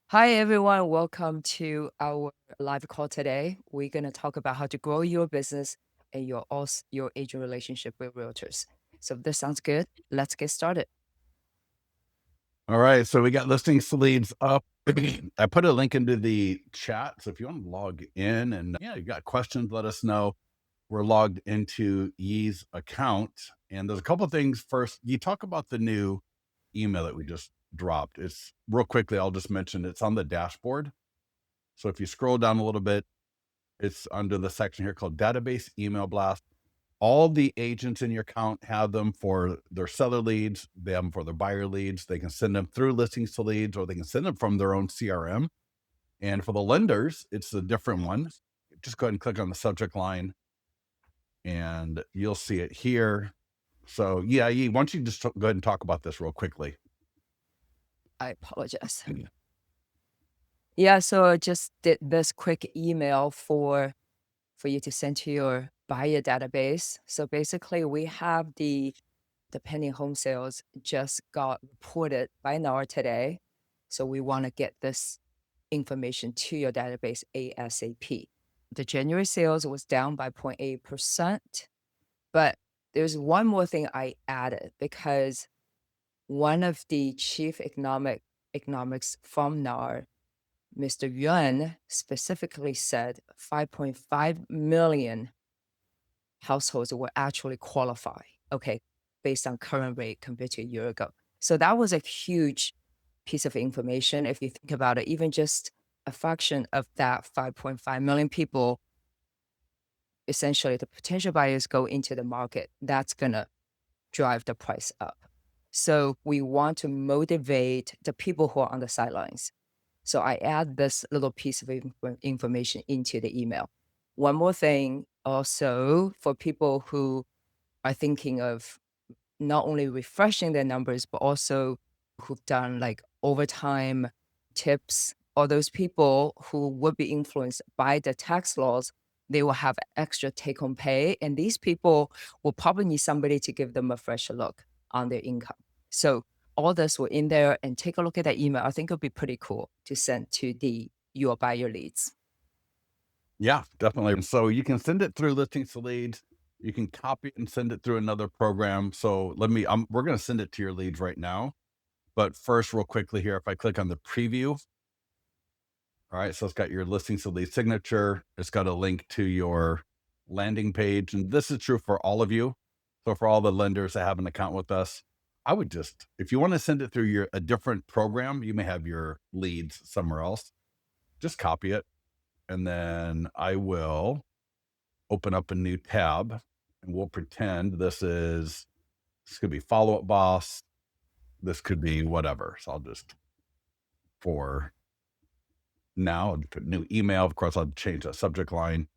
Hi, everyone. Welcome to our live call today. We're going to talk about how to grow your business and your agent relationship with realtors. So if this sounds good, let's get started. All right, so we got listings to leads up. I put a link into the chat. So if you want to log in and you got questions, let us know. We're logged into Yee's account. And there's a couple of things. First, you talk about the new email that we just dropped. It's real quickly, I'll just mention it's on the dashboard. So if you scroll down a little bit, it's under the section here called Database Email Blast. All the agents in your account have them for their seller leads. They have them for their buyer leads. They can send them through listings to leads, or they can send them from their own CRM. And for the lenders, it's a different one. Just go ahead and click on the subject line and you'll see it here. So yeah, why don't you just go ahead and talk about this real quickly? I apologize. Yeah, so I just did this quick email for you to send to your buyer database. So basically, we have the pending home sales just got reported by NAR today. So we want to get this information to your database ASAP. The January sales was down by 0.8%, but there's one more thing I added because one of the chief economics from NAR, Mr. Yuan, specifically said 5.5 million households will actually qualify, okay, based on current rate compared to a year ago. So that was a huge piece of information. If you think about it, even just a fraction of that 5.5 million people, essentially the potential buyers go into the market, that's going to drive the price up. So we want to motivate the people who are on the sidelines. So I add this little piece of information into the email. One more thing also for people who are thinking of not only refreshing their numbers, but also who've done like overtime tips, or those people who would be influenced by the tax laws, they will have extra take-home pay. And these people will probably need somebody to give them a fresh look on their income. So all this were in there, and take a look at that email. I think it'll be pretty cool to send to your buyer leads. Yeah, definitely. And so you can send it through listings to leads. You can copy it and send it through another program. So we're going to send it to your leads right now. But first, real quickly here, if I click on the preview, all right, so it's got your listings to lead signature. It's got a link to your landing page. And this is true for all of you. So for all the lenders that have an account with us, I would just, if you want to send it through a different program, you may have your leads somewhere else, just copy it. And then I will open up a new tab and we'll pretend this could be follow-up boss. This could be whatever. So I'll just, for now, I'll put new email. Of course, I'll change the subject line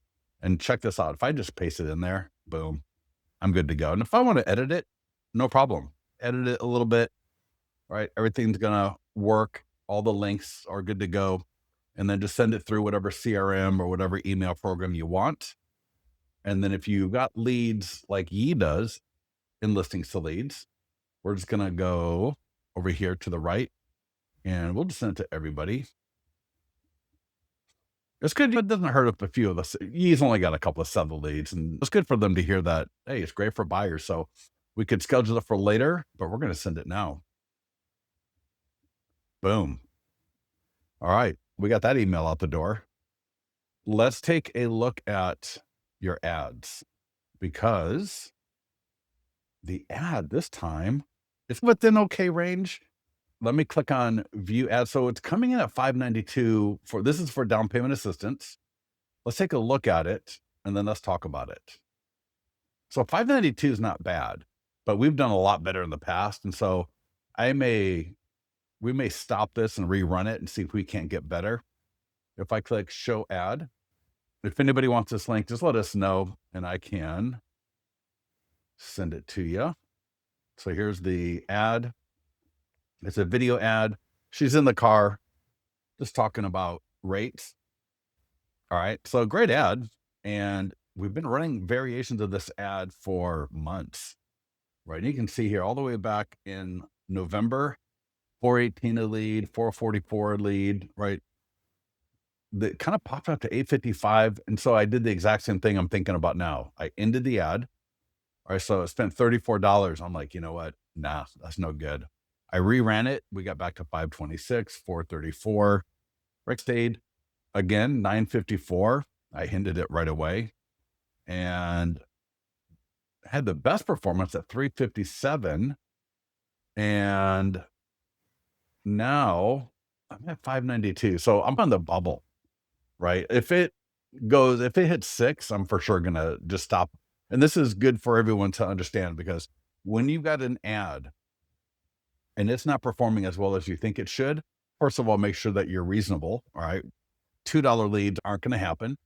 and check this out. If I just paste it in there, boom, I'm good to go. And if I want to edit it, no problem. Edit it a little bit, right? Everything's going to work. All the links are good to go. And then just send it through whatever CRM or whatever email program you want. And then if you got leads like Yee does in listings to leads, we're just going to go over here to the right and we'll just send it to everybody. It's good. It doesn't hurt if a few of us, Yee's only got a couple of seller leads, and it's good for them to hear that, hey, it's great for buyers. So we could schedule it for later, but we're going to send it now. Boom. All right. We got that email out the door. Let's take a look at your ads, because the ad this time is within okay range. Let me click on view ad. So it's coming in at $592 this is for down payment assistance. Let's take a look at it and then let's talk about it. So $592 is not bad, but we've done a lot better in the past. And so we may stop this and rerun it and see if we can't get better. If I click show ad, if anybody wants this link, just let us know and I can send it to you. So here's the ad. It's a video ad. She's in the car just talking about rates. All right. So great ad. And we've been running variations of this ad for months. right? And you can see here all the way back in November, 418 a lead, 444 a lead, right? That kind of popped up to 855. And so I did the exact same thing I'm thinking about now. I ended the ad. All right. So I spent $34. I'm like, you know what? Nah, that's no good. I reran it. We got back to 526, 434. Rick stayed again, 954. I ended it right away and had the best performance at 357. And now I'm at 592. So I'm on the bubble, right? If it hits 6, I'm for sure gonna just stop. And this is good for everyone to understand because when you've got an ad and it's not performing as well as you think it should, first of all, make sure that you're reasonable. All right. $2 leads aren't going to happen,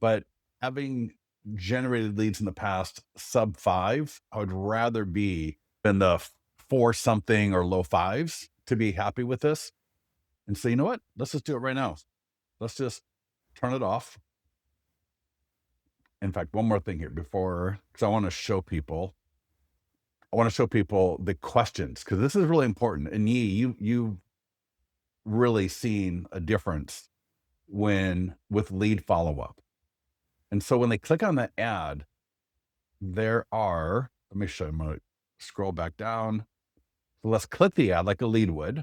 but having generated leads in the past sub 5, I would rather be in the 4 something or low 5s to be happy with this. And so, you know what? Let's just do it right now. Let's just turn it off. In fact, one more thing here before, because I want to show people. I want to show people the questions because this is really important. And you've really seen a difference when with lead follow up. And so when they click on the ad, there are, let me show you, I'm going to scroll back down. So let's click the ad like a lead would,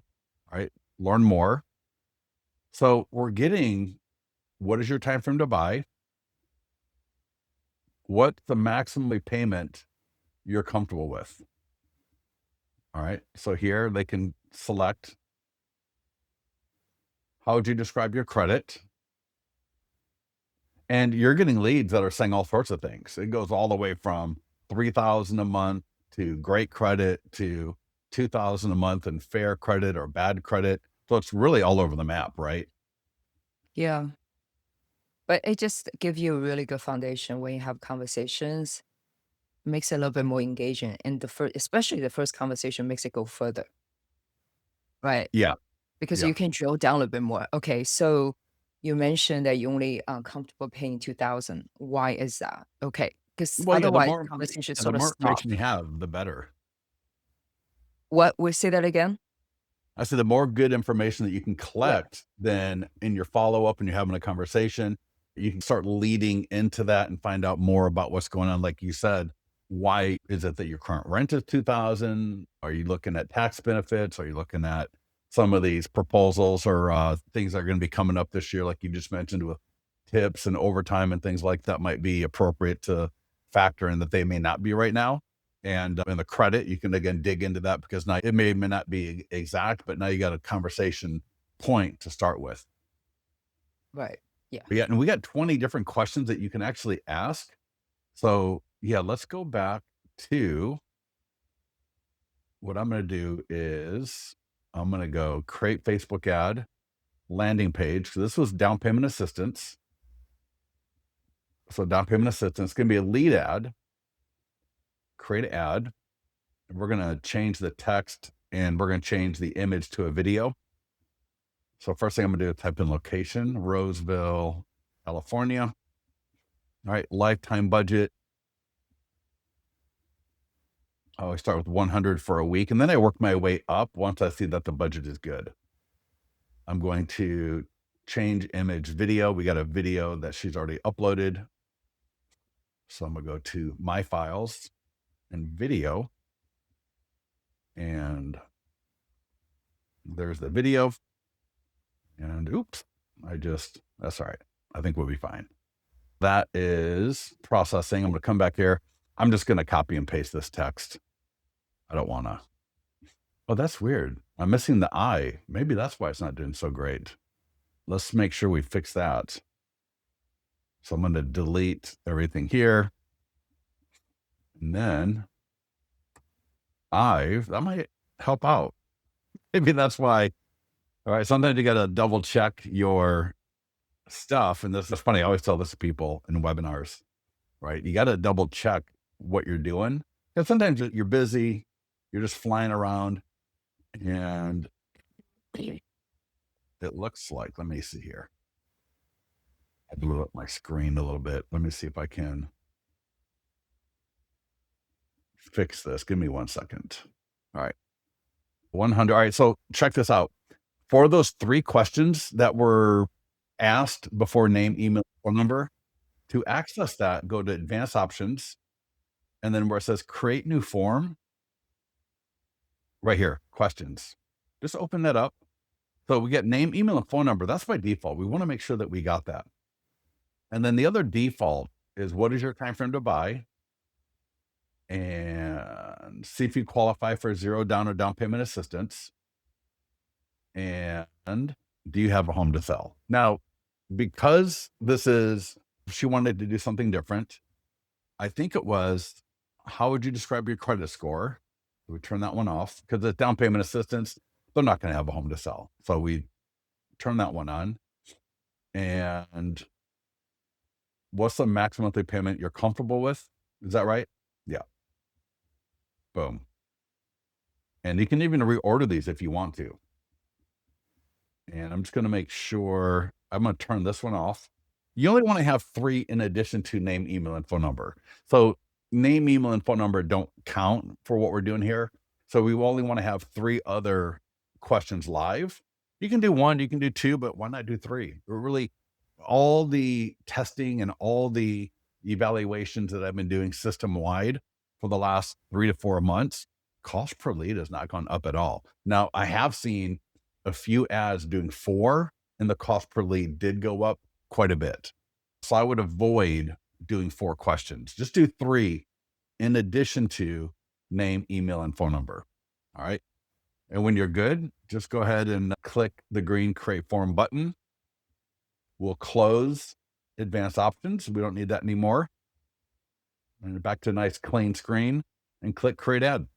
all right? Learn more. So we're getting, what is your time frame to buy? What's the maximum payment you're comfortable with? All right. So here they can select, how would you describe your credit? And you're getting leads that are saying all sorts of things. It goes all the way from 3,000 a month to great credit to 2,000 a month and fair credit or bad credit. So it's really all over the map, right? Yeah. But it just gives you a really good foundation when you have conversations, makes it a little bit more engaging. And the first, especially the first conversation makes it go further, right? Yeah. Because Yeah. you can drill down a little bit more. Okay, so you mentioned that you only are comfortable paying 2,000. Why is that? Okay, because Well, yeah, otherwise conversation the sort of more stop. information you have, the better. What? We say that again? I said the more good information that you can Yeah. collect, then in your follow up and you're having a conversation, you can start leading into that and find out more about what's going on. Like you said, why is it that your current rent is 2,000? Are you looking at tax benefits? Are you looking at some of these proposals or things that are going to be coming up this year, like you just mentioned with tips and overtime and things like that might be appropriate to factor in that they may not be right now. And in the credit, you can again dig into that because now it may not be exact, but now you got a conversation point to start with. Right. Yeah. But yeah, and we got 20 different questions that you can actually ask. So yeah, let's go back to what I'm going to do is I'm going to go create Facebook ad landing page. So this was down payment assistance. So down payment assistance is going to be a lead ad, create an ad. And we're going to change the text and we're going to change the image to a video. So first thing I'm gonna do is type in location, Roseville, California. All right, lifetime budget. I always start with 100 for a week, and then I work my way up once I see that the budget is good. I'm going to change image video. We got a video that she's already uploaded. So I'm gonna go to my files and video, and there's the video. And oops, that's all right. I think we'll be fine. That is processing. I'm going to come back here. I'm just going to copy and paste this text. I don't want to. Oh, that's weird. I'm missing the I. Maybe that's why it's not doing so great. Let's make sure we fix that. So I'm going to delete everything here. And then that might help out. Maybe that's why. All right. Sometimes you got to double check your stuff. And this is funny. I always tell this to people in webinars, right? You got to double check what you're doing. Because sometimes you're busy, you're just flying around, and it looks like, let me see here. I blew up my screen a little bit. Let me see if I can fix this. Give me 1 second. All right. 100. All right. So check this out. For those 3 questions that were asked before name, email, phone number, to access that, go to advanced options, and then where it says create new form, right here, questions. Just open that up. So we get name, email, and phone number. That's by default. We want to make sure that we got that. And then the other default is what is your time frame to buy? And see if you qualify for 0 down or down payment assistance. And do you have a home to sell? Now, because she wanted to do something different, I think it was, how would you describe your credit score? We turn that one off because it's down payment assistance. They're not going to have a home to sell. So we turn that one on. And what's the max monthly payment you're comfortable with? Is that right? Yeah. Boom. And you can even reorder these if you want to. And I'm just going to make sure I'm going to turn this one off. You only want to have 3 in addition to name, email, and phone number. So name, email, and phone number don't count for what we're doing here. So we only want to have 3 other questions live. You can do 1, you can do 2, but why not do 3? We're really, all the testing and all the evaluations that I've been doing system-wide for the last 3 to 4 months, cost per lead has not gone up at all. Now, I have seen a few ads doing 4, and the cost per lead did go up quite a bit. So I would avoid doing 4 questions. Just do 3 in addition to name, email, and phone number. All right. And when you're good, just go ahead and click the green create form button. We'll close advanced options. We don't need that anymore. And back to a nice clean screen and click create ad.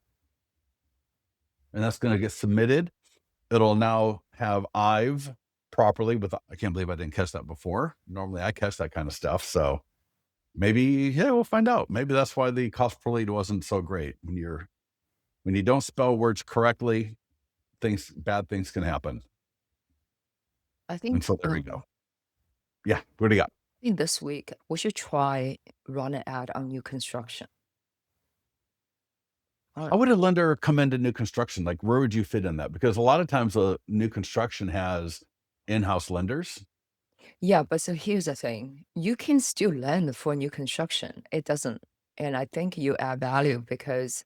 And that's going to get submitted. It'll now have IVE properly with, I can't believe I didn't catch that before. Normally I catch that kind of stuff. So maybe, yeah, we'll find out. Maybe that's why the cost per lead wasn't so great. When you don't spell words correctly, bad things can happen. I And think so there we go. Yeah. What do you got? I think this week we should try run an ad on new construction. How would a lender come into new construction? Like, where would you fit in that? Because a lot of times a new construction has in-house lenders. Yeah, but so here's the thing. You can still lend for new construction. It doesn't, and I think you add value because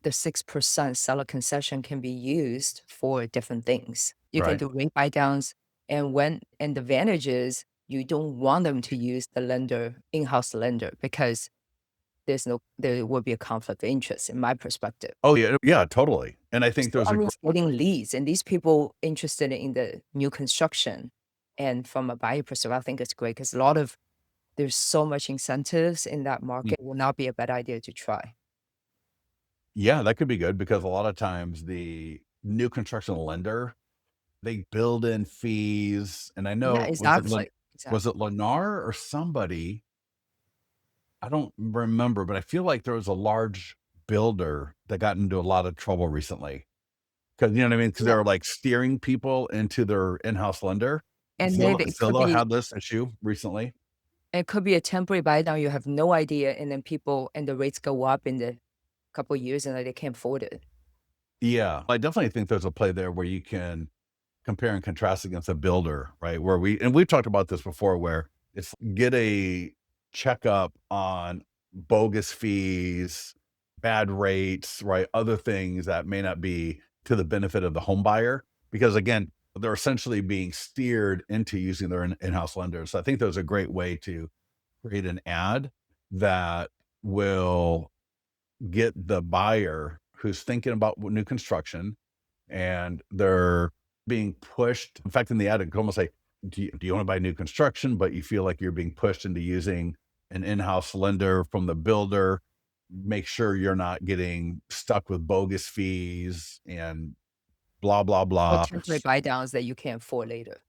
the 6% seller concession can be used for different things. You can Right. do rate buy downs, and the advantage is you don't want them to use the lender, in-house lender, because there will be a conflict of interest in my perspective. Oh yeah. Yeah, totally. And I think So, there's I a mean, it's getting leads, and these people interested in the new construction, and from a buyer perspective, I think it's great because there's so much incentives in that market, it will not be a bad idea to try. yeah, that could be good because a lot of times the new construction lender, they build in fees. And I Yeah, know, exactly, was exactly. it Lennar or somebody? I don't remember, but I feel like there was a large builder that got into a lot of trouble recently. Because you know what I mean? Because they Yeah, were like steering people into their in-house lender. and then it could Zillow be had this issue recently. a temporary buy down, you have no idea, and then the rates go up in the couple years, and then they can't afford it. Yeah, I definitely think there's a play there where you can compare and contrast against a builder, right? Where we've talked about this before, where it's get a checkup on bogus fees, bad rates, right? Other things that may not be to the benefit of the home buyer, because again, they're essentially being steered into using their in-house lenders. So I think there's a great way to create an ad that will get the buyer who's thinking about new construction and they're being pushed. In fact, in the ad, it could almost say, do you want to buy new construction, but you feel like you're being pushed into using an in-house lender from the builder. Make sure you're not getting stuck with bogus fees and blah, blah, Or blah. temporary buy downs that you can't afford later.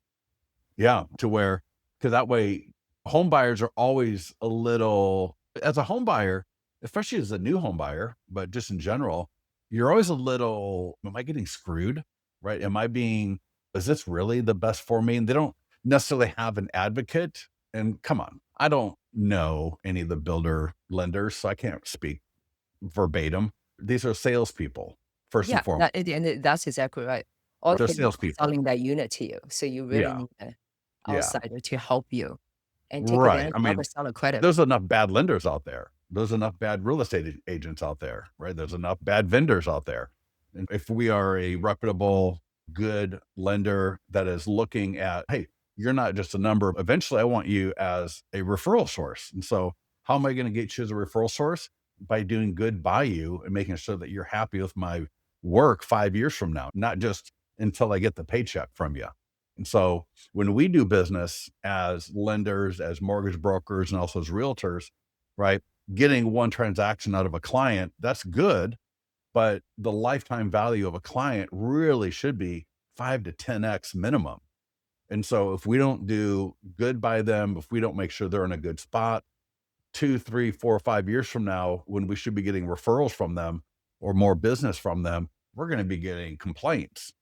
Yeah, to where, because that way home buyers are always a little, as a home buyer, especially as a new home buyer, but just in general, you're always a little, am I getting screwed? Right? Is this really the best for me? And they don't necessarily have an advocate. And come on, I don't know any of the builder lenders, so I can't speak verbatim. These are salespeople, first and Yeah, foremost. that's exactly right. Or They're they're not salespeople. selling that unit to you, so you really Yeah, need an yeah, outsider to help you and take right. advantage I of mean, a seller credit. there's enough bad lenders out there. There's enough bad real estate agents out there, right? There's enough bad vendors out there. And if we are a reputable, good lender that is looking at, hey, you're not just a number. Eventually, I want you as a referral source. And so, how am I going to get you as a referral source? By doing good by you and making sure that you're happy with my work 5 years from now, not just until I get the paycheck from you. And so, when we do business as lenders, as mortgage brokers, and also as realtors, right? Getting one transaction out of a client, that's good, but the lifetime value of a client really should be 5 to 10x minimum. And so if we don't do good by them, if we don't make sure they're in a good spot, 2, 3, 4, 5 years from now, when we should be getting referrals from them or more business from them, we're going to be getting complaints.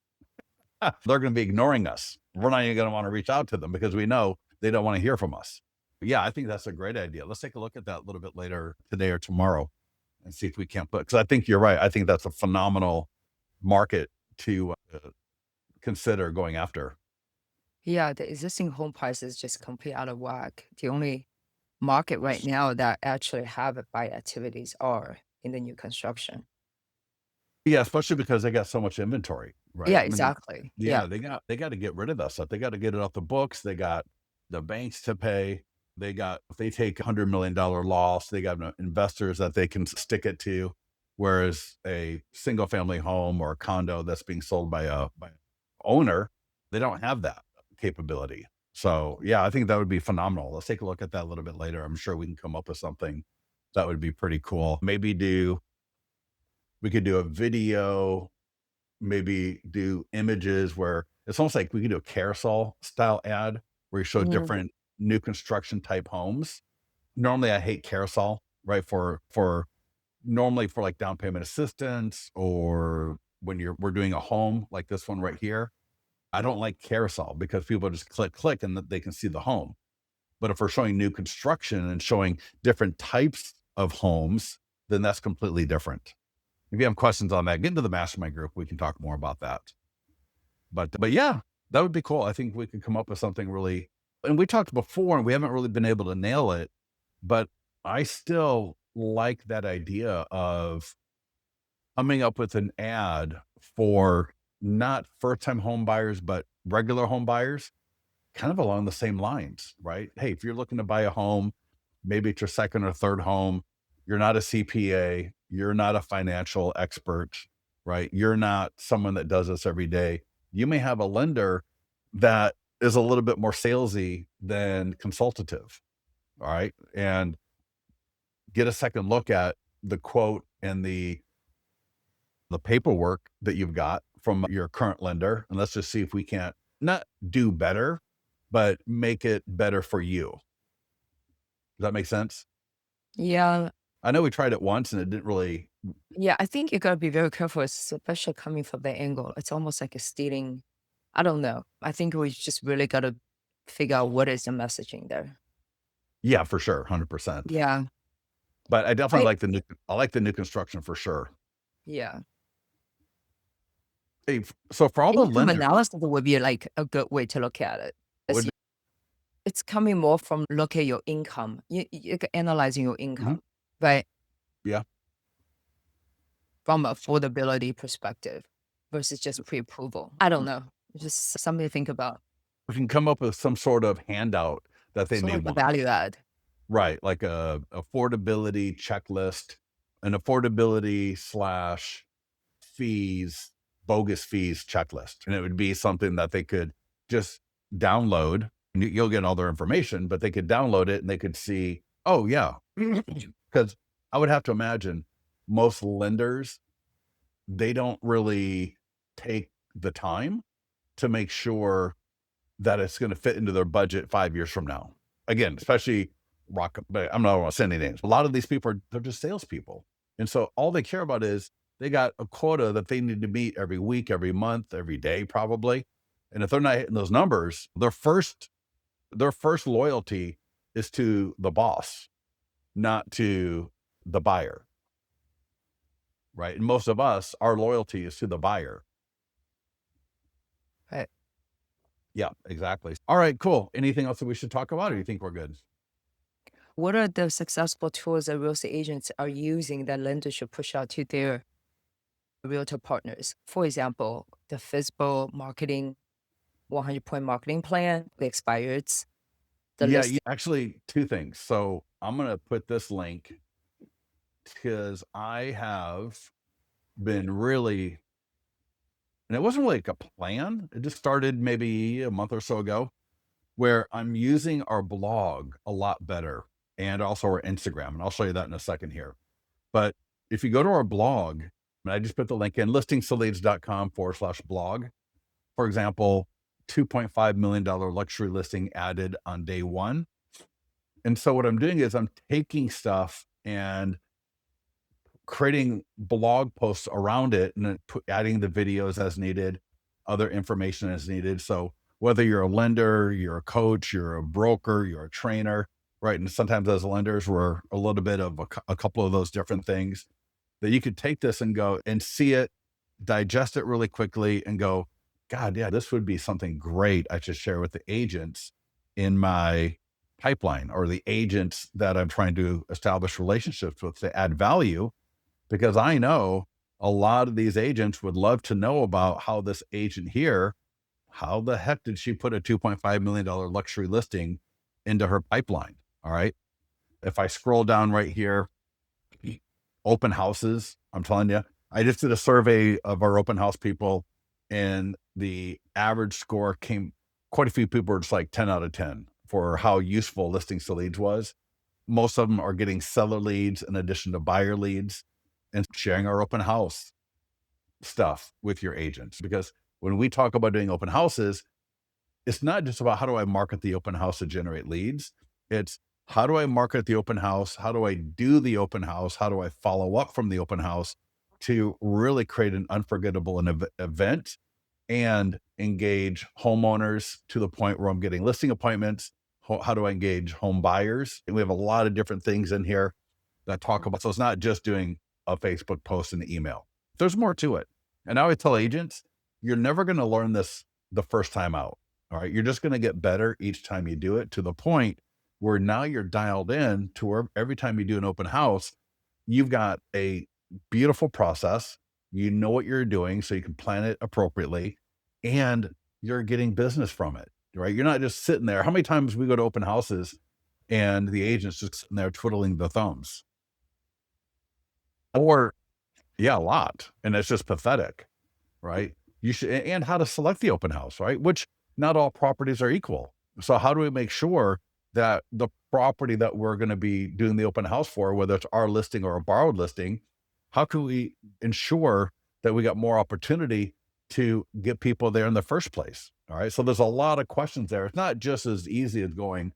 They're going to be ignoring us. We're not even going to want to reach out to them because we know they don't want to hear from us. But yeah, I think that's a great idea. Let's take a look at that a little bit later today or tomorrow and see if we can't put, because I think you're right. I think that's a phenomenal market to consider going after. Yeah, the existing home price is just complete out of whack. The only market right now that actually have buy activities are in the new construction. Yeah, especially because they got so much inventory, right? Yeah, I mean, exactly. Yeah. yeah, they got to get rid of that stuff. They got to get it off the books. They got the banks to pay. They got if they take $100 million loss, they got investors that they can stick it to. Whereas a single family home or a condo that's being sold by an owner, they don't have that capability. So yeah, I think that would be phenomenal. Let's take a look at that a little bit later. I'm sure we can come up with something that would be pretty cool. Maybe do we could do a video, maybe do images where it's almost like we could do a carousel style ad where you show Mhm. different new construction type homes. Normally, I hate carousel, right? For normally for like down payment assistance or when we're doing a home like this one right here. I don't like carousel because people just click and that they can see the home. But if we're showing new construction and showing different types of homes, then that's completely different. If you have questions on that, get into the mastermind group. We can talk more about that. But yeah, that would be cool. I think we could come up with something really, and we talked before and we haven't really been able to nail it, but I still like that idea of coming up with an ad for not first-time home buyers, but regular home buyers, kind of along the same lines, right? Hey, if you're looking to buy a home, maybe it's your second or third home, you're not a CPA, you're not a financial expert, right? You're not someone that does this every day. You may have a lender that is a little bit more salesy than consultative, all right? And get a second look at the quote and the paperwork that you've got from your current lender, and let's just see if we can't not do better, but make it better for you. Does that make sense? Yeah. I know we tried it once and it didn't really. Yeah, I think you gotta be very careful, especially coming from the angle. It's almost like a stealing. I don't know. I think we just really gotta figure out what is the messaging there. Yeah, for sure, 100%. Yeah. But I definitely I like the new construction for sure. yeah. Hey, so for all the Income lenders, analysis would be like a good way to look at it. would be It's coming more from look at your income. You analyzing your mhm, income, right? yeah, From affordability perspective versus just pre-approval. I don't know. It's just something to think about. we can come up with some sort of handout that they Sort may of like a want. value add. Right, like a affordability checklist, an affordability slash fees, bogus fees checklist. And it would be something that they could just download. And you'll get all their information, but they could download it and they could see, oh, yeah. Because I would have to imagine most lenders, they don't really take the time to make sure that it's going to fit into their budget 5 years from now. Again, especially rock, but I'm not going to say any names. A lot of these people they're just salespeople. And so all they care about is they got a quota that they need to meet every week, every month, every day, probably. And if they're not hitting those numbers, their first loyalty is to the boss, not to the buyer. right? And most of us, our loyalty is to the buyer. Right. Yeah, exactly. All right, cool. Anything else that we should talk about, or you think we're good? What are the successful tools that real estate agents are using that lenders should push out to their realtor partners? For example, the FSBO marketing 100-point marketing plan, the expireds, the Yeah, listing. actually, two things. So I'm going to put this link because I have been really, and it wasn't really like a plan. It just started maybe a month or so ago, where I'm using our blog a lot better and also our Instagram. And I'll show you that in a second here. But if you go to our blog, and I just put the link in listingsleads.com/blog, for example, $2.5 million luxury listing added on day one. And so what I'm doing is I'm taking stuff and creating blog posts around it and then adding the videos as needed, other information as needed. So whether you're a lender, you're a coach, you're a broker, you're a trainer, right? And sometimes as lenders, we're a little bit of a couple of those different things that you could take this and go and see it, digest it really quickly and go, God, yeah, this would be something great I should share with the agents in my pipeline or the agents that I'm trying to establish relationships with to add value, because I know a lot of these agents would love to know about how this agent here, how the heck did she put a $2.5 million luxury listing into her pipeline? All right. If I scroll down right here, open houses, I'm telling you, I just did a survey of our open house people, and the average score came, quite a few people were just like 10 out of 10 for how useful listings to leads was. Most of them are getting seller leads in addition to buyer leads, and sharing our open house stuff with your agents. Because when we talk about doing open houses, it's not just about how do I market the open house to generate leads. It's how do I market the open house? How do I do the open house? How do I follow up from the open house to really create an unforgettable event and engage homeowners to the point where I'm getting listing appointments? How do I engage home buyers? And we have a lot of different things in here that talk about. So it's not just doing a Facebook post and email. There's more to it. And I always tell agents, you're never going to learn this the first time out. All right. You're just going to get better each time you do it, to the point where now you're dialed in to where every time you do an open house, you've got a beautiful process. You know what you're doing, so you can plan it appropriately, and you're getting business from it, right? You're not just sitting there. How many times we go to open houses and the agent's just sitting there twiddling the thumbs? Or, yeah, a lot. And it's just pathetic, right? You should, and how to select the open house, right? Which not all properties are equal. So how do we make sure that the property that we're going to be doing the open house for, whether it's our listing or a borrowed listing, how can we ensure that we got more opportunity to get people there in the first place? All right. So there's a lot of questions there. It's not just as easy as going,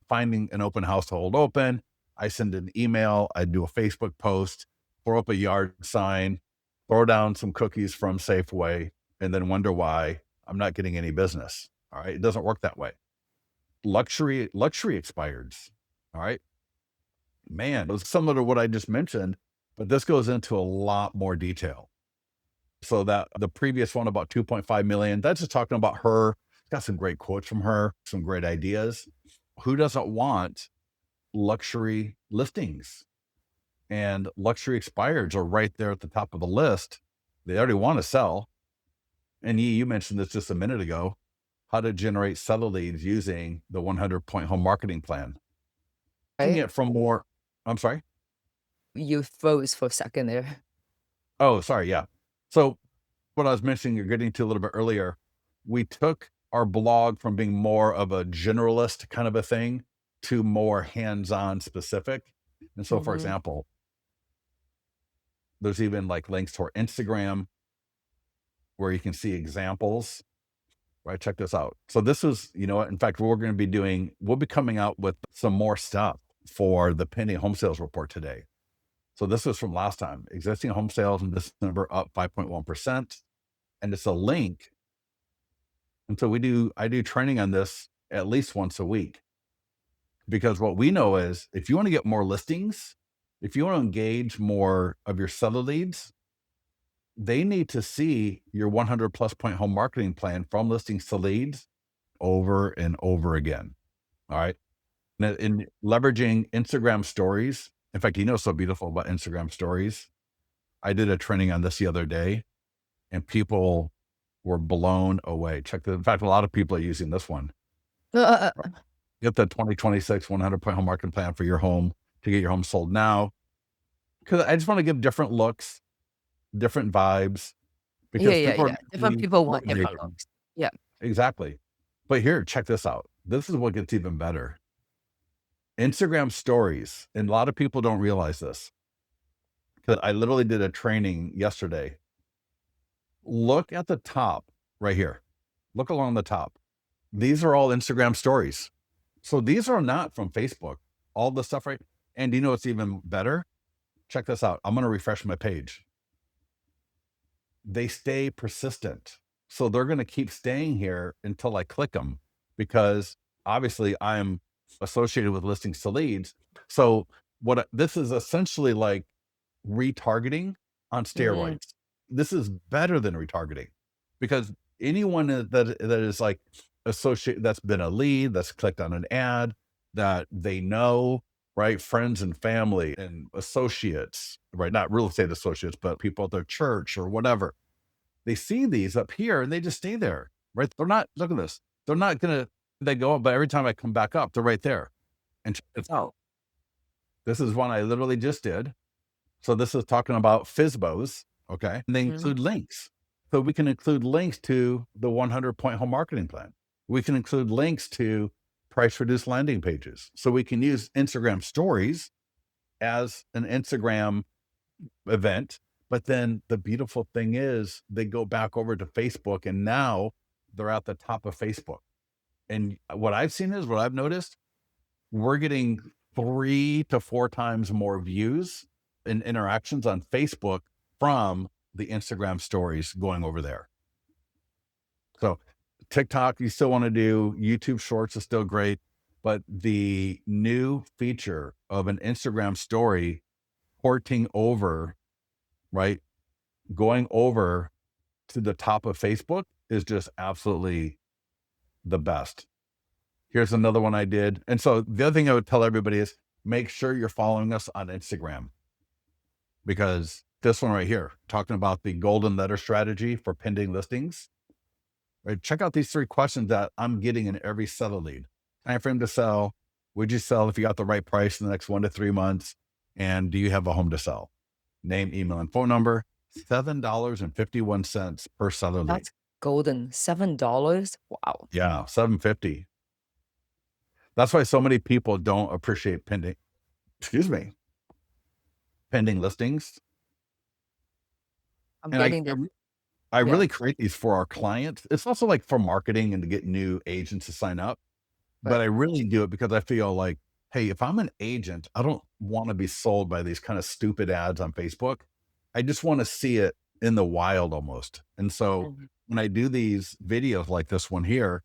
finding an open house to hold open. I send an email, I do a Facebook post, throw up a yard sign, throw down some cookies from Safeway, and then wonder why I'm not getting any business. All right. It doesn't work that way. Luxury expireds. All right. Man, it was similar to what I just mentioned, but this goes into a lot more detail. So that the previous one about 2.5 million, that's just talking about her. Got some great quotes from her, some great ideas. Who doesn't want luxury listings? And luxury expireds are right there at the top of the list. They already want to sell. And you mentioned this just a minute ago, how to generate seller leads using the 100-point home marketing plan. Taking Right? it from more, I'm sorry. You froze for a second there. Oh, sorry. Yeah. So what I was mentioning, you're getting to a little bit earlier, we took our blog from being more of a generalist kind of a thing to more hands-on specific. And so, for Mhm. example, there's even like links to our Instagram where you can see examples, right? Check this out. So this is, you know what? In fact, we're going to be doing, we'll be coming out with some more stuff for the pending home sales report today. So this is from last time. Existing home sales in December up 5.1%. And it's a link. And so I do training on this at least once a week, because what we know is if you want to get more listings, if you want to engage more of your seller leads, they need to see your 100 plus point home marketing plan from listings to leads over and over again. All right. In leveraging Instagram stories. In fact, you know, so beautiful about Instagram stories. I did a training on this the other day and people were blown away. In fact, a lot of people are using this one. Get the 2026 100 point home marketing plan for your home to get your home sold now. Because I just want to give different looks, different vibes, Yeah, because yeah, people are yeah. Different people want different motivated. looks. Yeah. Exactly. But here, check this out. This is what gets even better. Instagram stories, and a lot of people don't realize this. Because I literally did a training yesterday. Look at the top right here. Look along the top. These are all Instagram stories. So these are not from Facebook. All the stuff, right? And you know what's even better? Check this out. I'm going to refresh my page. They stay persistent. So they're going to keep staying here until I click them, because obviously I'm associated with listings to leads. So this is essentially like retargeting on Mhm. steroids. This is better than retargeting, because anyone that is like associate, that's been a lead, that's clicked on an ad that they know, right? Friends and family and associates, right? Not real estate associates, but people at their church or whatever. They see these up here and they just stay there, right? They're not, look at this. They're not gonna, they go up, but every time I come back up, they're right there. And check this out. This is one I literally just did. So this is talking about FSBOs, okay? And they Mhm. include links. So we can include links to the 100 point home marketing plan. We can include links to price reduced landing pages. So we can use Instagram stories as an Instagram event. But then the beautiful thing is they go back over to Facebook and now they're at the top of Facebook. And what I've seen is, what I've noticed, we're getting 3 to 4 times more views and interactions on Facebook from the Instagram stories going over there. So TikTok, you still want to do. YouTube Shorts is still great, but the new feature of an Instagram story porting over, right? Going over to the top of Facebook is just absolutely the best. Here's another one I did. And so the other thing I would tell everybody is make sure you're following us on Instagram, because this one right here, talking about the golden letter strategy for pending listings, right? Check out these 3 questions that I'm getting in every seller lead. Time frame to sell. Would you sell if you got the right price in the next 1 to 3 months? And do you have a home to sell? Name, email, and phone number. $7.51 per seller lead. That's golden. $7? Wow. Yeah, 750. That's why so many people don't appreciate excuse me, pending listings. I'm And getting the I yeah, really create these for our clients. It's also like for marketing and to get new agents to sign up. But but I really do it because I feel like, hey, if I'm an agent, I don't want to be sold by these kind of stupid ads on Facebook. I just want to see it in the wild almost. And so Mhm. when I do these videos like this one here,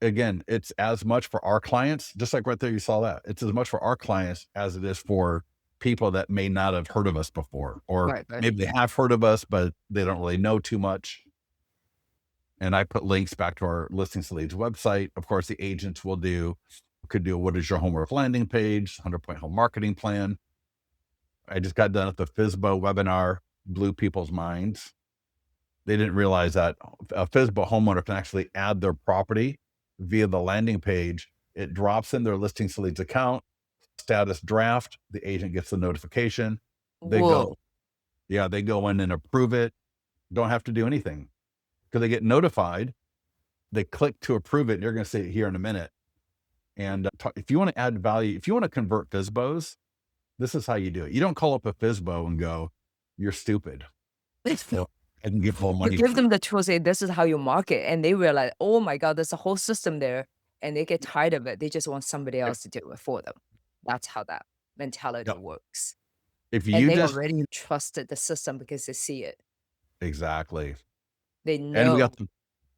again, it's as much for our clients, just like right there, you saw that. It's as much for our clients as it is for people that may not have heard of us before, or Right, right. maybe they have heard of us, but they don't really know too much. And I put links back to our listings to leads website. Of course, the agents could do what is your homework landing page, 100 point home marketing plan. I just got done at the FSBO webinar, blew people's minds. They didn't realize that a FSBO homeowner can actually add their property via the landing page. It drops in their listings to leads account, status draft. The agent gets the notification. They go, Whoa. yeah, they go in and approve it. Don't have to do anything because they get notified. They click to approve it. And you're going to see it here in a minute. And if you want to add value, if you want to convert FSBOs, this is how you do it. You don't call up a FSBO and go, "You're stupid. Well, I can give more You money." give them the tool, say, "This is how you market," and they realize, "Oh my god, there's a whole system there," and they get tired of it. They just want somebody else to do it for them. That's how that mentality Yep. works. If And you they just already trusted the system because they see it. exactly. They And we got know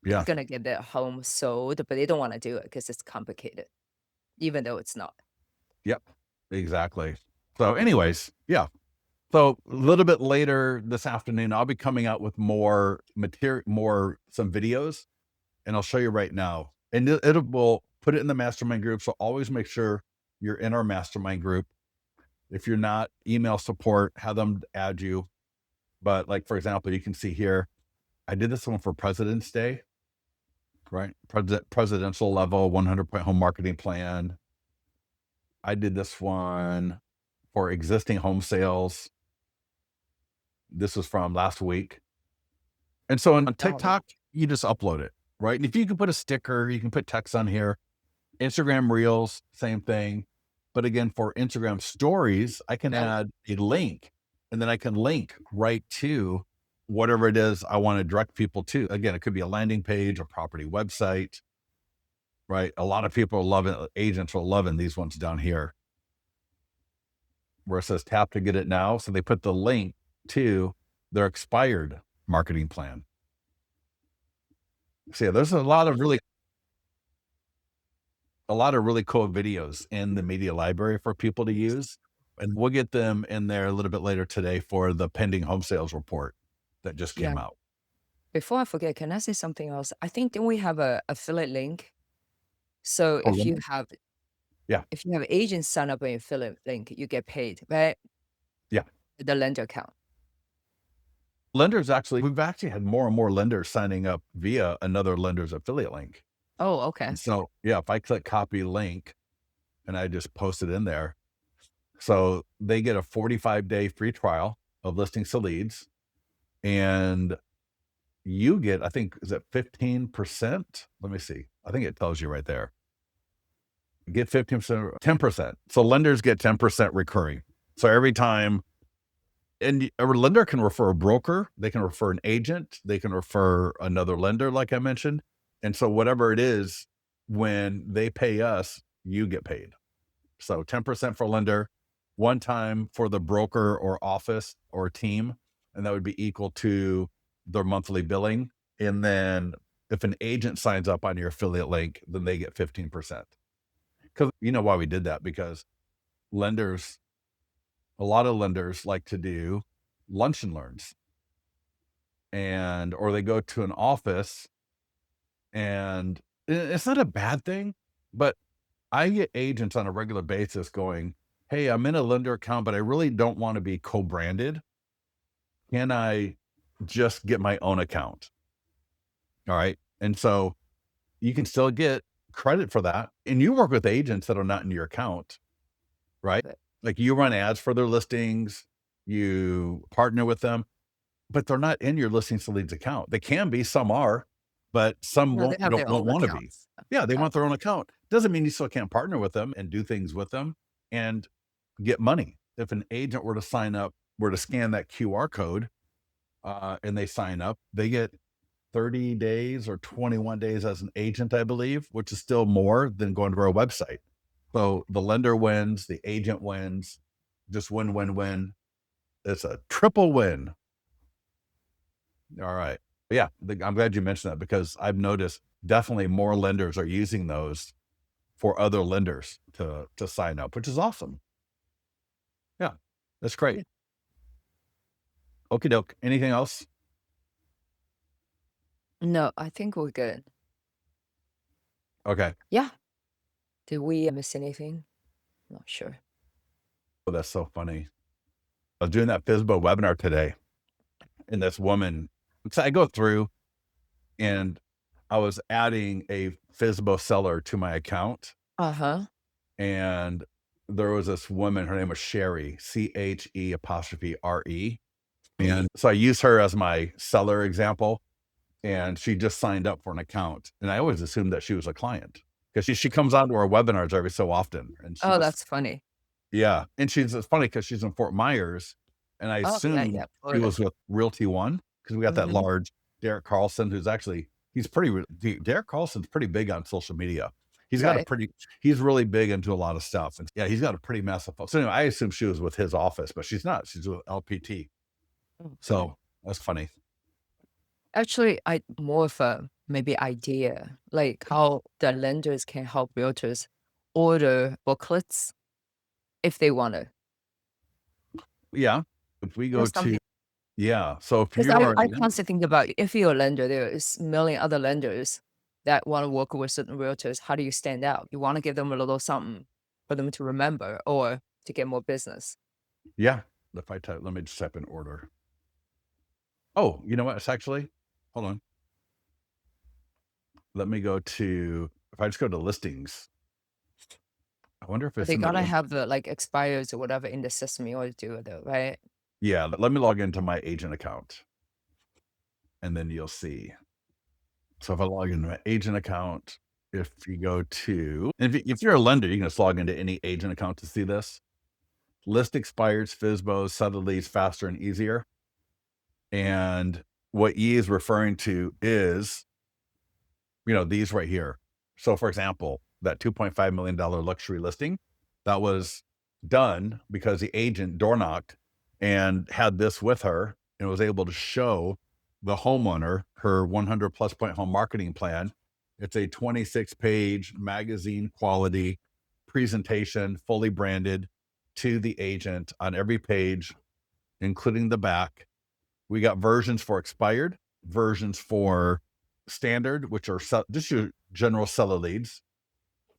they're yeah. gonna get their home sold, but they don't wanna do it because it's complicated, even though it's not. Yep. Exactly. So anyways, yeah. So a little bit later this afternoon, I'll be coming out with more material, some videos, and I'll show you right now. And we'll put it in the mastermind group. So always make sure you're in our mastermind group. If you're not, email support, have them add you. But like, for example, you can see here, I did this one for President's Day, right? Presidential level 100-point home marketing plan. I did this one for existing home sales. This was from last week. And so on Got it. TikTok, you just upload it, right? And if you can put a sticker, you can put text on here. Instagram Reels, same thing. But again, for Instagram stories, I can add a link, and then I can link right to whatever it is I want to direct people to. Again, it could be a landing page, a property website, right? A lot of people are loving, agents are loving these ones down here where it says tap to get it now. So they put the link to their expired marketing plan. So yeah, there's a lot of really cool videos in the media library for people to use. And we'll get them in there a little bit later today for the pending home sales report that just Yeah. came out. Before I forget, can I say something else? I think then we have a affiliate link. So Oh, lender? Yeah, if you have agents sign up on your affiliate link, you get paid, right? yeah. The lender account. Lenders actually, we've actually had more and more lenders signing up via another lender's affiliate link. Oh, okay. And so, yeah, if I click copy link and I just post it in there, so they get a 45-day free trial of listings to leads. And you get, I think, is it 15%? Let me see. I think it tells you right there. Get 15%, 10%. So lenders get 10% recurring. So every time, and a lender can refer a broker, they can refer an agent, they can refer another lender, like I mentioned. And so whatever it is, when they pay us, you get paid. So 10% for lender, one time for the broker or office or team, and that would be equal to their monthly billing. And then if an agent signs up on your affiliate link, then they get 15%. Because you know why we did that? Because lenders, a lot of lenders like to do lunch and learns, and or they go to an office, and it's not a bad thing, but I get agents on a regular basis going, "Hey, I'm in a lender account, but I really don't want to be co-branded. Can I just get my own account?" All right. And so you can still get credit for that. And you work with agents that are not in your account, right? But Like you run ads for their listings, you partner with them, but they're not in your listings to leads account. They can be, some are, but some no, they won't, have their won't own want to be. accounts. Yeah, they Got want their own account. Doesn't mean you still can't partner with them and do things with them and get money. If an agent were to sign up, were to scan that QR code, and they sign up, they get 30 days or 21 days as an agent, I believe, which is still more than going to our website. So the lender wins, the agent wins, just win, win, win. It's a triple win. All right. Yeah, I'm glad you mentioned that because I've noticed definitely more lenders are using those for other lenders to sign up, which is awesome. Yeah, that's great. Yeah. Okie doke. Anything else? No, I think we're good. Okay. Yeah. Did we miss anything? Not sure. Oh, that's so funny. I was doing that FSBO webinar today, and this woman, so I go through and I was adding a FSBO seller to my account, Uh-huh. and there was this woman, her name was Sherry, CHE apostrophe RE. And so I use her as my seller example, and she just signed up for an account. And I always assumed that she was a client because she comes on to our webinars every so often. And she Oh, just, that's funny. yeah. And it's funny because she's in Fort Myers. And I Oh, yeah, assumed yeah, she Florida. was with Realty One because we got that Mhm. large Derek Carlson, who's actually, he's pretty, Derek Carlson's pretty big on social media. He's got a Right. pretty, he's really big into a lot of stuff. And yeah, he's got a pretty massive. So anyway, I assumed she was with his office, but she's not. She's with LPT. Okay. So that's funny. Actually, I more of a maybe idea, like how the lenders can help realtors order booklets if they want to. Yeah. If we go There's to something yeah, so if 'cause you are I constantly think about if you're a lender, there is a million other lenders that wanna work with certain realtors. How do you stand out? You wanna give them a little something for them to remember or to get more business. yeah, if I type let me just type in order. Oh, you know what? It's actually hold on. Let me go to if I just go to listings, I wonder if But it's they in the gotta list. have the, like, expires or whatever in the system in order to do it though, right? Yeah, let me log into my agent account, and then you'll see. So if I log into my agent account, if you go to if you're a lender, you can just log into any agent account to see this. List expires, FSBO, settle leads faster and easier. And what E is referring to is, these right here. So for example, that $2.5 million luxury listing, that was done because the agent door knocked and had this with her and was able to show the homeowner her 100 plus point home marketing plan. It's a 26-page magazine quality presentation, fully branded to the agent on every page, including the back. We got versions for expired, versions for standard, which are just your general seller leads,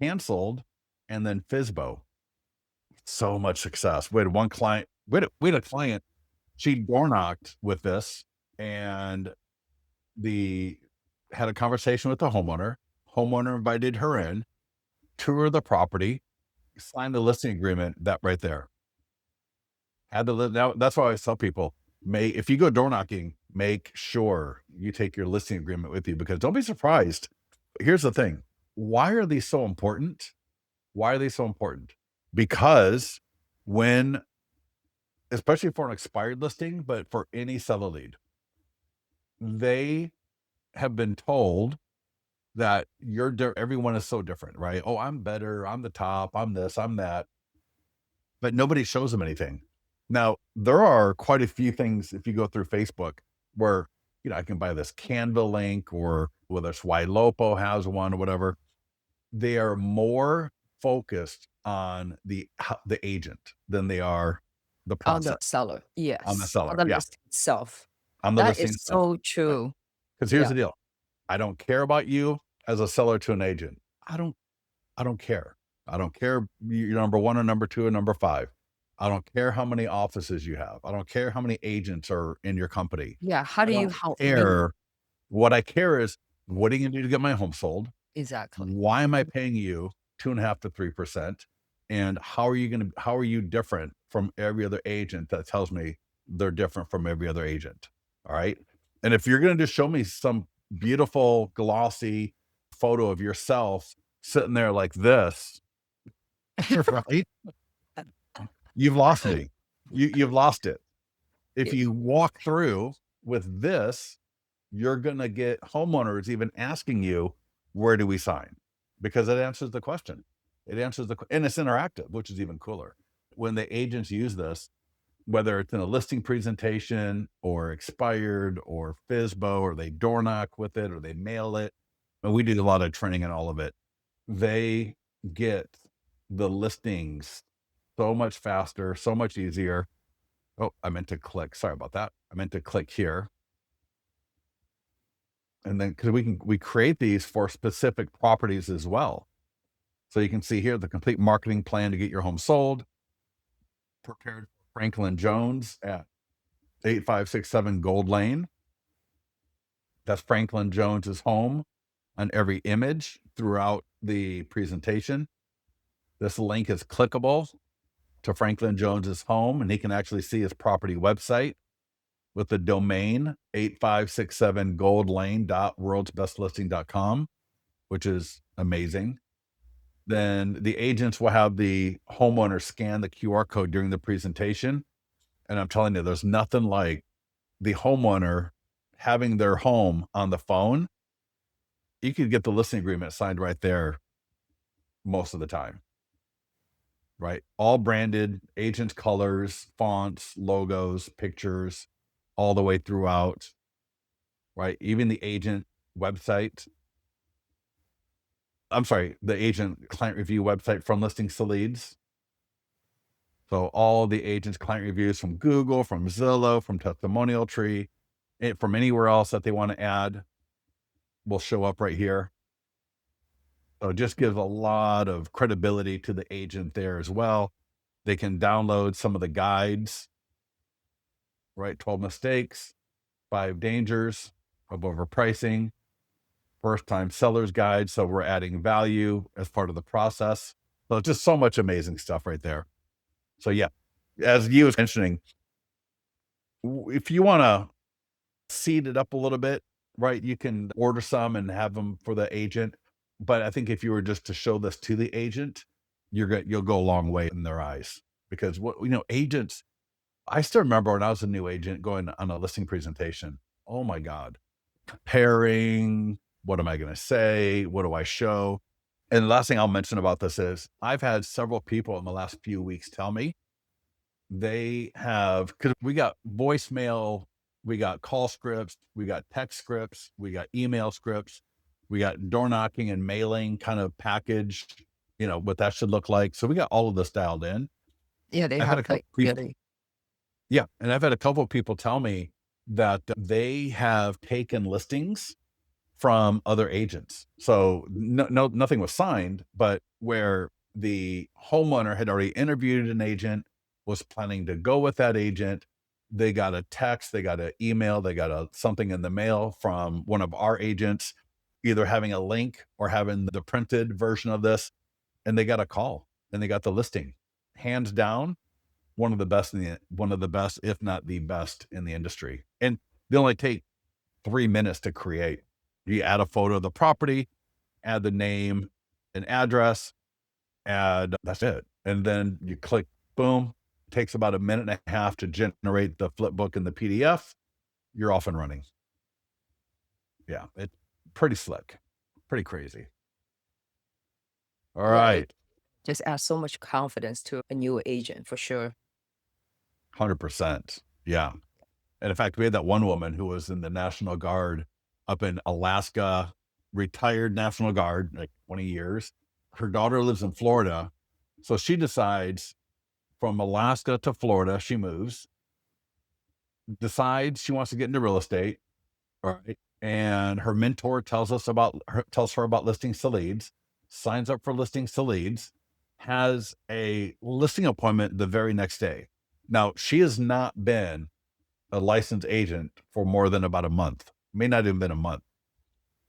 canceled, and then FSBO. So much success. We had one client, we had a client, she door knocked with this and the had a conversation with the homeowner. Homeowner invited her in, tour the property, signed the listing agreement, that right there. Had to live now. That's why I tell people, if you go door knocking, make sure you take your listing agreement with you because don't be surprised. Here's the thing. Why are these so important? Why are they so important? Because when, especially for an expired listing, but for any seller lead, they have been told that everyone is so different, right? Oh, I'm better. I'm the top. I'm this. I'm that. But nobody shows them anything. Now, there are quite a few things if you go through Facebook where, I can buy this Canva link or whether it's Lopo has one or whatever. They are more focused on the agent than they are the On the process seller, on the yes, on seller. the Yeah, list itself. on the That is listing itself. so true. Because here's Yeah. the deal. I don't care about you as a seller to an agent. I don't care. I don't care you're number 1 or number 2 or number 5. I don't care how many offices you have. I don't care how many agents are in your company. Yeah, how I do you don't help me? care. What I care is, what are you gonna do to get my home sold? Exactly. Why am I paying you 2.5 to 3%? And how are you different from every other agent that tells me they're different from every other agent? All right. And if you're gonna just show me some beautiful glossy photo of yourself sitting there like this, right? You've lost me. You've lost it. If Y you walk through with this, you're gonna get homeowners even asking you, "Where do we sign?" Because it answers the question. It answers and it's interactive, which is even cooler. When the agents use this, whether it's in a listing presentation or expired or FSBO, or they door knock with it or they mail it, and we do a lot of training and all of it, they get the listings so much faster, so much easier. Oh, I meant to click. Sorry about that. I meant to click here. And then because we create these for specific properties as well. So you can see here the complete marketing plan to get your home sold, prepared for Franklin Jones at 8567 Gold Lane. That's Franklin Jones's home on every image throughout the presentation. This link is clickable to Franklin Jones's home, and he can actually see his property website with the domain 8567goldlane.worldsbestlisting.com, which is amazing. Then the agents will have the homeowner scan the QR code during the presentation. And I'm telling you, there's nothing like the homeowner having their home on the phone. You could get the listing agreement signed right there most of the time, right? All branded, agent colors, fonts, logos, pictures, all the way throughout, right? Even the agent website. I'm sorry, the agent client review website from listings to leads. So all the agents' client reviews from Google, from Zillow, from Testimonial Tree, from anywhere else that they want to add will show up right here. So it just gives a lot of credibility to the agent there as well. They can download some of the guides, right? 12 mistakes, 5 dangers of overpricing, first time seller's guide. So we're adding value as part of the process. So it's just so much amazing stuff right there. So yeah, as you was mentioning, if you want to seed it up a little bit, right, you can order some and have them for the agent. But I think if you were just to show this to the agent, you'll go a long way in their eyes because agents. I still remember when I was a new agent going on a listing presentation. Oh my God, preparing. What am I going to say? What do I show? And the last thing I'll mention about this is I've had several people in the last few weeks tell me they have, because we got voicemail, we got call scripts, we got text scripts, we got email scripts, we got door knocking and mailing kind of packaged, what that should look like. So we got all of this dialed in. Yeah, they I've had have a couple like people, really. yeah, and I've had a couple of people tell me that they have taken listings from other agents. So nothing was signed, but where the homeowner had already interviewed an agent, was planning to go with that agent. They got a text, they got an email, they got something in the mail from one of our agents, either having a link or having the printed version of this, and they got a call and they got the listing. Hands down, one of the best, if not the best in the industry. And they only take 3 minutes to create. You add a photo of the property, add the name and address, and that's it. And then you click, boom. It takes about a minute and a half to generate the flipbook and the PDF. You're off and running. Yeah, it's pretty slick, pretty crazy. All Yeah, it right, just adds so much confidence to a new agent for sure. 100%. Yeah. And in fact, we had that one woman who was in the National Guard up in Alaska, retired National Guard, like 20 years. Her daughter lives in Florida. So she decides from Alaska to Florida, she moves, decides she wants to get into real estate. All right. And her mentor tells her about listings to leads, signs up for listings to leads, has a listing appointment the very next day. Now, she has not been a licensed agent for more than about a month, may not even been a month.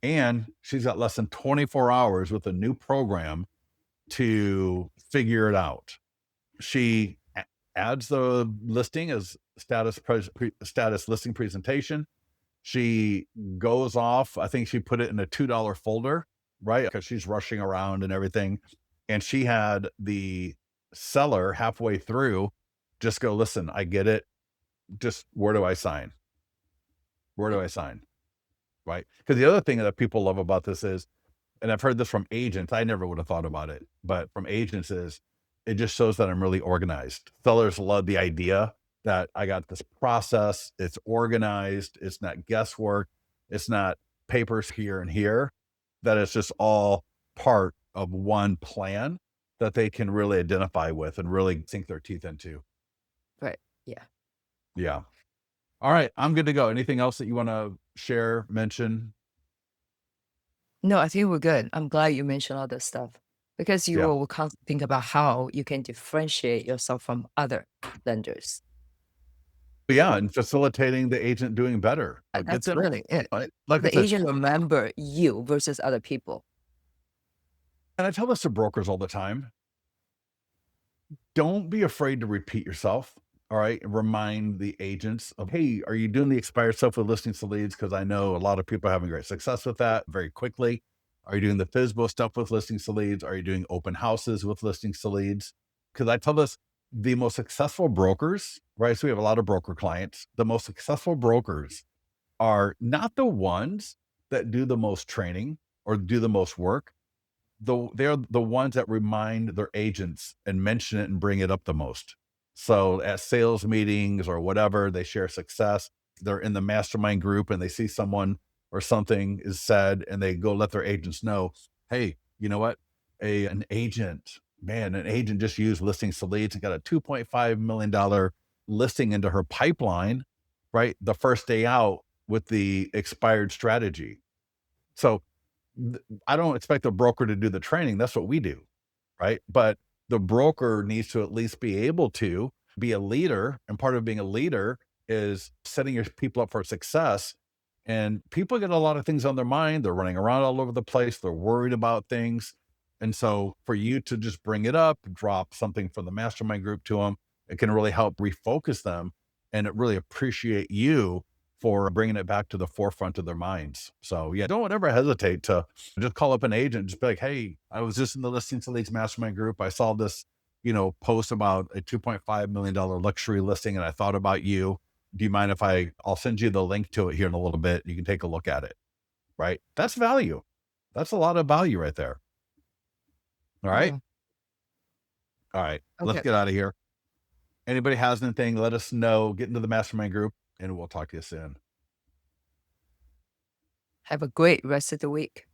And she's got less than 24 hours with a new program to figure it out. She adds the listing as status listing presentation. She goes off. I think she put it in a $2 folder, right? Because she's rushing around and everything. And she had the seller halfway through just go, listen, I get it. Just where do I sign? Where do I sign? Right? Because the other thing that people love about this is, and I've heard this from agents, I never would have thought about it, but from agents is it just shows that I'm really organized. Sellers love the idea that I got this process, it's organized, it's not guesswork, it's not papers here and here, that it's just all part of one plan that they can really identify with and really sink their teeth into. Right. Yeah. Yeah. All right, I'm good to go. Anything else that you want to share, mention? No, I think we're good. I'm glad you mentioned all this stuff because you Yeah. will constantly think about how you can differentiate yourself from other lenders. Yeah, and facilitating the agent doing better. Get That's them really it. like I The said, agent remember you versus other people. and I tell this to brokers all the time, don't be afraid to repeat yourself, all right? Remind the agents of, "Hey, are you doing the expired stuff with listings to leads? Because I know a lot of people are having great success with that very quickly. Are you doing the FSBO stuff with listings to leads? Are you doing open houses with listings to leads?" Because I tell this, the most successful brokers, right? So we have a lot of broker clients. The most successful brokers are not the ones that do the most training or do the most work. They're the ones that remind their agents and mention it and bring it up the most. So at sales meetings or whatever, they share success. They're in the mastermind group and they see someone or something is said and they go let their agents know, hey, you know what? An agent man, an agent just used listings to leads and got a $2.5 million listing into her pipeline, right? The first day out with the expired strategy. So I don't expect the broker to do the training. That's what we do, right? But the broker needs to at least be able to be a leader. And part of being a leader is setting your people up for success. And people get a lot of things on their mind. They're running around all over the place. They're worried about things. And so for you to just bring it up, drop something from the mastermind group to them, it can really help refocus them and it really appreciate you for bringing it back to the forefront of their minds. So yeah, don't ever hesitate to just call up an agent, just be like, "Hey, I was just in the Listings to Leads mastermind group. I saw this, post about a $2.5 million luxury listing and I thought about you. Do you mind if I'll send you the link to it here in a little bit. You can take a look at it." Right? That's value. That's a lot of value right there. All right. Yeah. All right. Let's Okay. get out of here. Anybody has anything, let us know. Get into the mastermind group and we'll talk to you soon. Have a great rest of the week.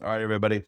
All right, everybody.